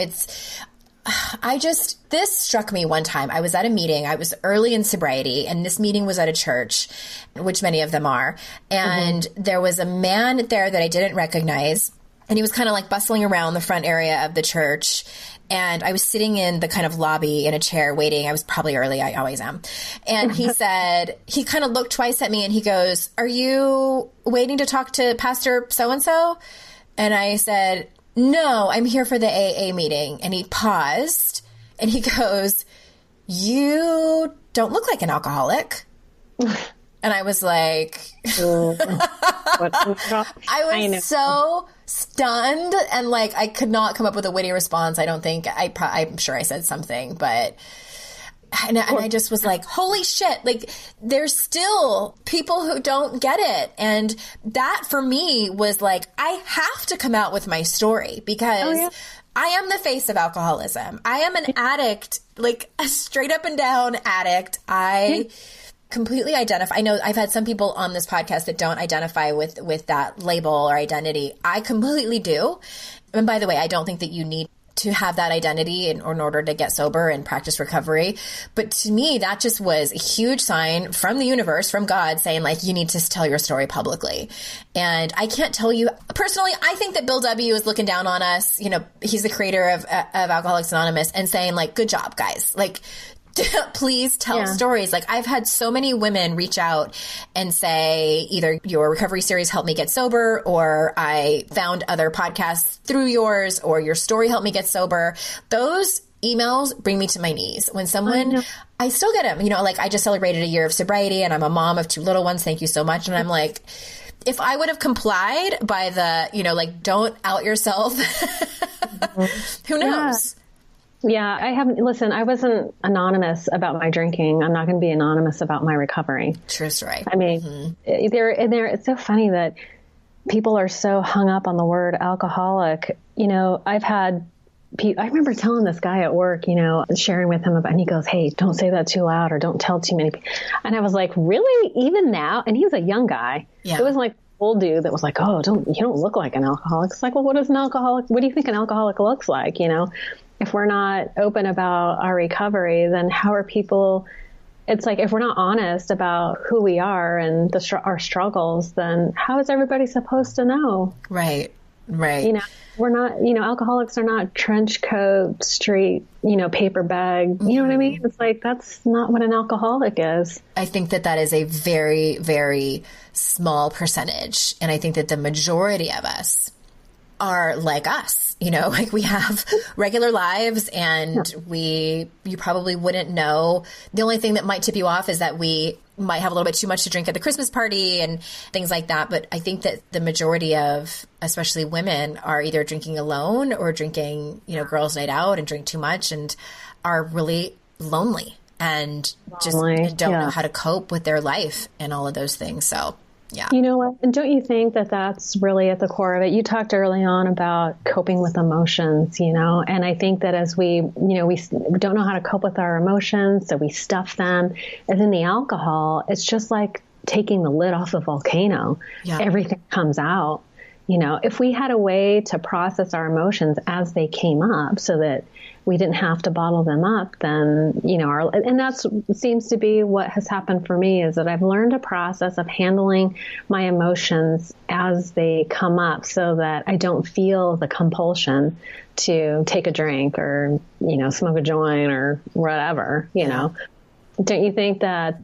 this struck me one time. I was at a meeting. I was early in sobriety, and this meeting was at a church, which many of them are. And there was a man there that I didn't recognize, and he was kind of like bustling around the front area of the church. And I was sitting in the kind of lobby in a chair waiting. I was probably early. I always am. And he said, he kind of looked twice at me and he goes, "Are you waiting to talk to Pastor so-and-so?" And I said, "No, I'm here for the AA meeting." And he paused and he goes, "You don't look like an alcoholic." And I was like, I was so stunned, and like, I could not come up with a witty response. I don't think I'm sure I said something, but, and I just was like, holy shit. Like, there's still people who don't get it. And that for me was like, I have to come out with my story because I am the face of alcoholism. I am an addict, like a straight up and down addict. I completely identify. I know I've had some people on this podcast that don't identify with that label or identity. I completely do. And by the way, I don't think that you need to have that identity in order to get sober and practice recovery. But to me, that just was a huge sign from the universe, from God, saying like, you need to tell your story publicly. And I can't tell you personally, I think that Bill W. is looking down on us. You know, he's the creator of Alcoholics Anonymous, and saying like, good job, guys. Like, please tell stories. Like, I've had so many women reach out and say either your recovery series helped me get sober, or I found other podcasts through yours, or your story helped me get sober. Those emails bring me to my knees. When someone, I still get them, you know, like I just celebrated a year of sobriety and I'm a mom of 2 little ones. Thank you so much. And I'm like, if I would have complied by the, you know, like, don't out yourself, who knows? Yeah, I wasn't anonymous about my drinking. I'm not going to be anonymous about my recovery. True story. I mean, it's so funny that people are so hung up on the word alcoholic. You know, I remember telling this guy at work, you know, sharing with him about, and he goes, "Hey, don't say that too loud, or don't tell too many people." And I was like, really? Even now? And he was a young guy. Yeah. It was like old dude that was like, "Oh, you don't look like an alcoholic." It's like, well, what do you think an alcoholic looks like? You know? If we're not open about our recovery, then how are people, it's like, if we're not honest about who we are and our struggles, then how is everybody supposed to know? Right. You know, we're not, you know, alcoholics are not trench coat, street, you know, paper bag. You know what I mean? It's like, that's not what an alcoholic is. I think that is a very, very small percentage. And I think that the majority of us are like us, you know, like we have regular lives, and you probably wouldn't know. The only thing that might tip you off is that we might have a little bit too much to drink at the Christmas party and things like that. But I think that the majority of, especially women, are either drinking alone or drinking, you know, girls' night out and drink too much, and are really lonely and just don't know how to cope with their life and all of those things. So yeah. You know what? And don't you think that that's really at the core of it? You talked early on about coping with emotions, you know, and I think that as we don't know how to cope with our emotions, so we stuff them. And then the alcohol, it's just like taking the lid off a volcano. Yeah. Everything comes out. You know, if we had a way to process our emotions as they came up so that we didn't have to bottle them up, then, you know, and that's seems to be what has happened for me, is that I've learned a process of handling my emotions as they come up so that I don't feel the compulsion to take a drink or, you know, smoke a joint or whatever, you know. Don't you think that,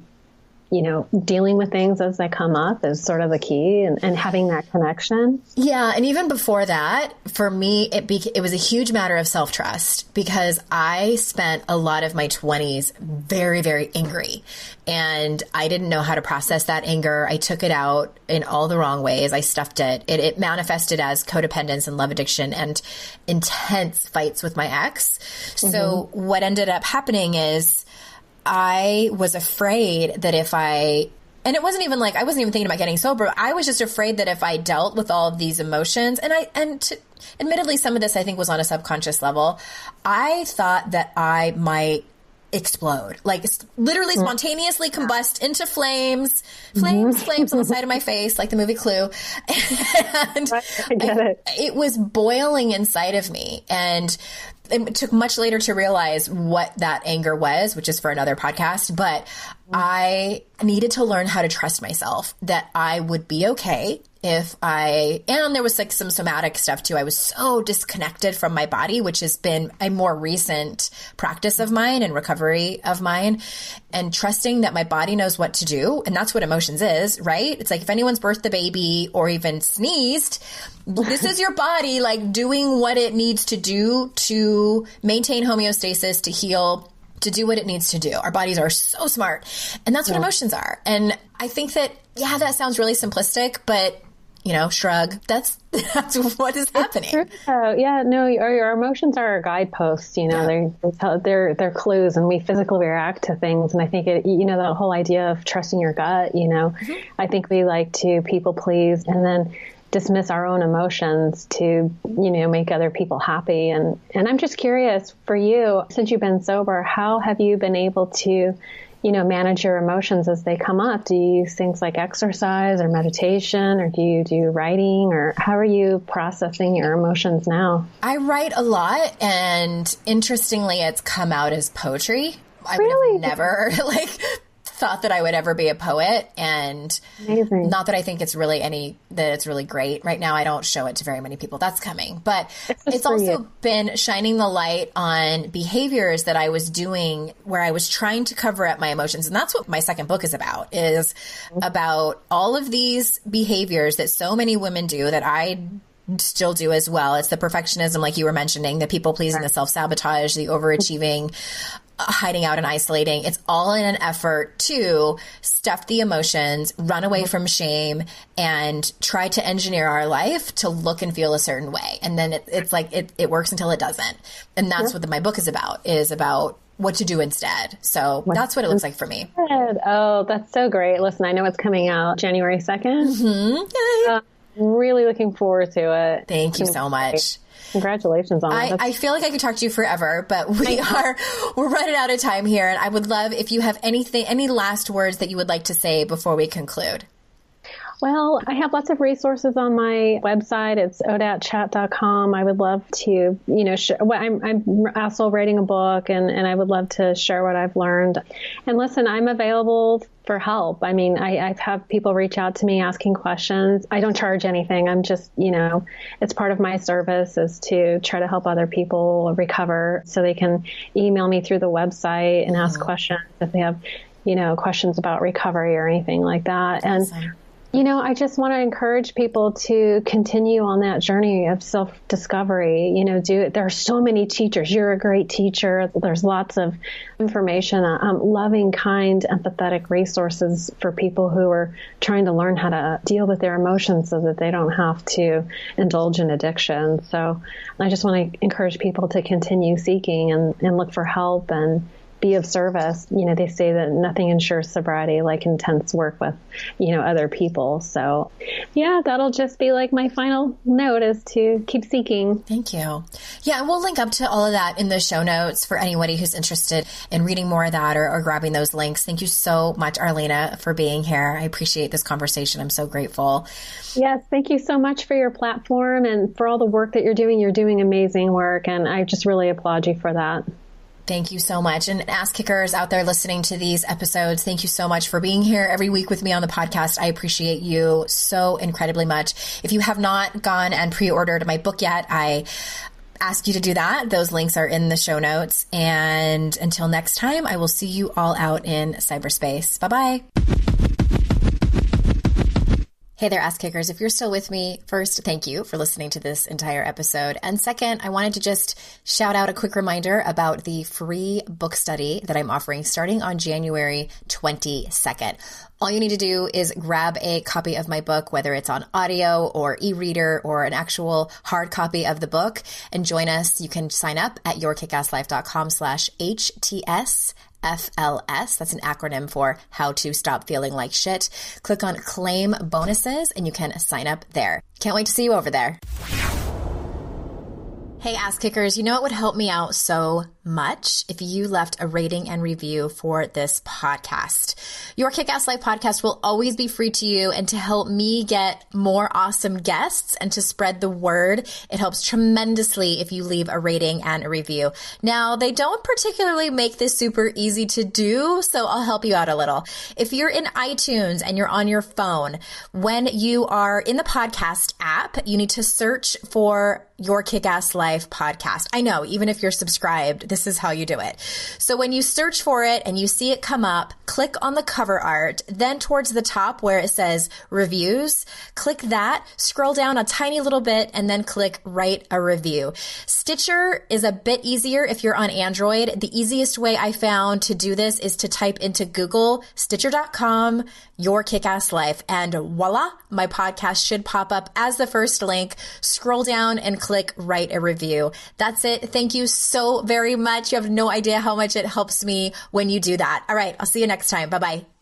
you know, dealing with things as they come up is sort of the key, and having that connection? Yeah. And even before that, for me, it was a huge matter of self-trust, because I spent a lot of my 20s very, very angry, and I didn't know how to process that anger. I took it out in all the wrong ways. I stuffed it. It manifested as codependence and love addiction and intense fights with my ex. So what ended up happening is, I was afraid that and it wasn't even like, I wasn't even thinking about getting sober. I was just afraid that if I dealt with all of these emotions, admittedly, some of this I think was on a subconscious level, I thought that I might explode, like literally spontaneously combust into flames on the side of my face, like the movie Clue. And I get it. It was boiling inside of me. And it took much later to realize what that anger was, which is for another podcast. But I needed to learn how to trust myself, that I would be okay and there was like some somatic stuff too. I was so disconnected from my body, which has been a more recent practice of mine and recovery of mine, and trusting that my body knows what to do. And that's what emotions is, right? It's like if anyone's birthed a baby or even sneezed, this is your body like doing what it needs to do to maintain homeostasis, to heal, to do what it needs to do. Our bodies are so smart. And that's what emotions are. And I think that, that sounds really simplistic, but shrug. That's what is happening. Your emotions are our guideposts. They're clues, and we physically react to things. And I think the whole idea of trusting your gut. I think we like to people please and then dismiss our own emotions to make other people happy. And I'm just curious for you, since you've been sober, how have you been able to manage your emotions as they come up? Do you use things like exercise or meditation, or do you do writing, or how are you processing your emotions now? I write a lot, and interestingly, it's come out as poetry. I Really? would have never thought that I would ever be a poet, and Amazing. Not that I think it's really great. Right now, I don't show it to very many people. That's coming. But it's also been shining the light on behaviors that I was doing where I was trying to cover up my emotions. And that's what my second book is about all of these behaviors that so many women do that I still do as well. It's the perfectionism, like you were mentioning, the people pleasing, the self-sabotage, the overachieving, hiding out and isolating. It's all in an effort to stuff the emotions, run away from shame, and try to engineer our life to look and feel a certain way. And then it's like it works until it doesn't. And that's what my book is about what to do instead. So that's what it looks like for me. Oh, that's so great. Listen, I know it's coming out January 2nd. Mm-hmm. Really looking forward to it. Thank you so much. Congratulations on it. I feel like I could talk to you forever, but we're running out of time here. And I would love if you have any last words that you would like to say before we conclude. Well, I have lots of resources on my website. It's ODAATchat.com. I would love to, I'm also writing a book, and I would love to share what I've learned. And listen, I'm available for help. I mean, I've had people reach out to me asking questions. I don't charge anything. I'm just, it's part of my service is to try to help other people recover, so they can email me through the website and ask questions if they have, questions about recovery or anything like that. Awesome. And I just want to encourage people to continue on that journey of self-discovery. There are so many teachers. You're a great teacher. There's lots of information, loving, kind, empathetic resources for people who are trying to learn how to deal with their emotions so that they don't have to indulge in addiction. So I just want to encourage people to continue seeking and look for help and be of service. They say that nothing ensures sobriety like intense work with, other people. So that'll just be like my final note, is to keep seeking. Thank you. Yeah. And we'll link up to all of that in the show notes for anybody who's interested in reading more of that or grabbing those links. Thank you so much, Arlina, for being here. I appreciate this conversation. I'm so grateful. Yes. Thank you so much for your platform and for all the work that you're doing. You're doing amazing work, and I just really applaud you for that. Thank you so much. And ass kickers out there listening to these episodes, thank you so much for being here every week with me on the podcast. I appreciate you so incredibly much. If you have not gone and pre-ordered my book yet, I ask you to do that. Those links are in the show notes. And until next time, I will see you all out in cyberspace. Bye-bye. Hey there, ass kickers. If you're still with me, first, thank you for listening to this entire episode. And second, I wanted to just shout out a quick reminder about the free book study that I'm offering starting on January 22nd. All you need to do is grab a copy of my book, whether it's on audio or e-reader or an actual hard copy of the book, and join us. You can sign up at yourkickasslife.com/HTS. FLS. That's an acronym for How to Stop Feeling Like Shit. Click on Claim Bonuses and you can sign up there. Can't wait to see you over there. Hey, ass kickers, you know what would help me out so much if you left a rating and review for this podcast. Your Kick-Ass Life podcast will always be free to you, and to help me get more awesome guests and to spread the word, it helps tremendously if you leave a rating and a review. Now, they don't particularly make this super easy to do, so I'll help you out a little. If you're in iTunes and you're on your phone, when you are in the podcast app, you need to search for Your Kick-Ass Life podcast. I know, even if you're subscribed, this is how you do it. So when you search for it and you see it come up, click on the cover art, then towards the top where it says reviews, click that, scroll down a tiny little bit, and then click write a review. Stitcher is a bit easier if you're on Android. The easiest way I found to do this is to type into Google, Stitcher.com, Your Kick-Ass Life, and voila, my podcast should pop up as the first link. Scroll down and click write a review. That's it. Thank you so very much. You have no idea how much it helps me when you do that. All right. I'll see you next time. Bye-bye.